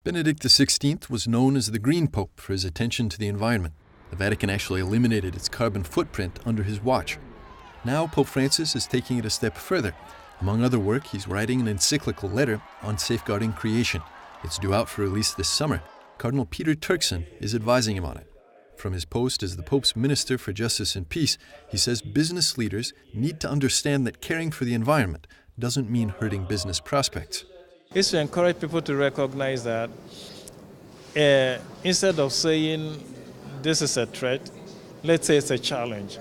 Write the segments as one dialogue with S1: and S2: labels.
S1: Benedict XVI was known as the Green Pope for his attention to the environment. The Vatican actually eliminated its carbon footprint under his watch. Now Pope Francis is taking it a step further. Among other work, he's writing an encyclical letter on safeguarding creation. It's due out for release this summer. Cardinal Peter Turkson is advising him on it. From his post as the Pope's Minister for Justice and Peace, he says business leaders need to understand that caring for the environment doesn't mean hurting business prospects.
S2: It's to encourage people to recognize that instead of saying this is a threat, let's say it's a challenge.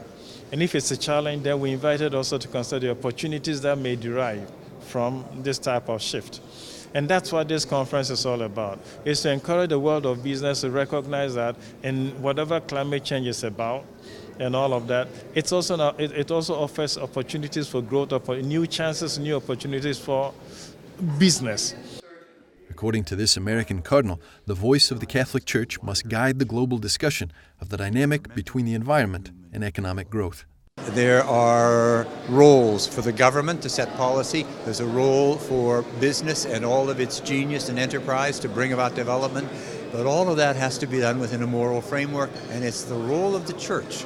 S2: And if it's a challenge, then we invited also to consider the opportunities that may derive from this type of shift. And that's what this conference is all about. It's to encourage the world of business to recognize that in whatever climate change is about and all of that, it also offers opportunities for growth, new chances, new opportunities for business.
S1: According to this American cardinal, the voice of the Catholic Church must guide the global discussion of the dynamic between the environment and economic growth.
S3: There are roles for the government to set policy. There's a role for business and all of its genius and enterprise to bring about development. But all of that has to be done within a moral framework, and it's the role of the Church,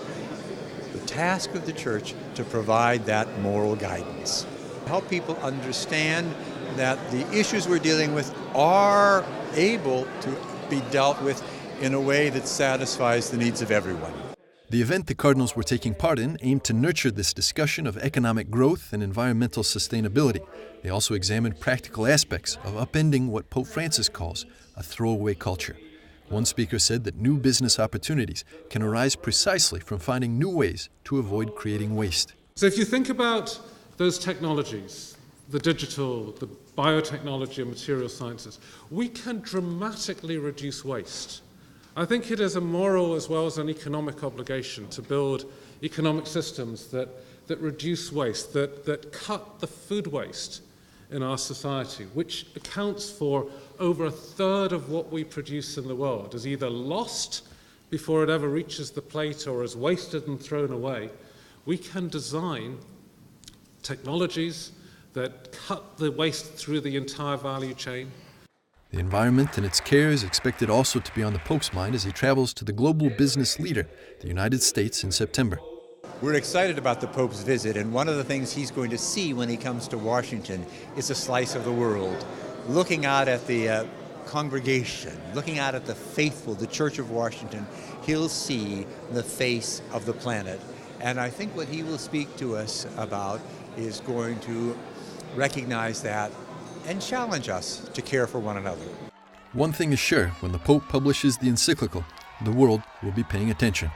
S3: the task of the Church, to provide that moral guidance. Help people understand that the issues we're dealing with are able to be dealt with in a way that satisfies the needs of everyone.
S1: The event the cardinals were taking part in aimed to nurture this discussion of economic growth and environmental sustainability. They also examined practical aspects of upending what Pope Francis calls a throwaway culture. One speaker said that new business opportunities can arise precisely from finding new ways to avoid creating waste.
S4: So if you think about those technologies, the digital, the biotechnology and material sciences, we can dramatically reduce waste. I think it is a moral as well as an economic obligation to build economic systems that reduce waste, that cut the food waste in our society, which accounts for over a third of what we produce in the world is either lost before it ever reaches the plate or is wasted and thrown away. We can design technologies that cut the waste through the entire value chain.
S1: The environment and its care is expected also to be on the Pope's mind as he travels to the global business leader, the United States, in September.
S3: We're excited about the Pope's visit, and one of the things he's going to see when he comes to Washington is a slice of the world. Looking out at the congregation, looking out at the faithful, the Church of Washington, he'll see the face of the planet. And I think what he will speak to us about is going to recognize that and challenge us to care for one another.
S1: One thing is sure, when the Pope publishes the encyclical, the world will be paying attention.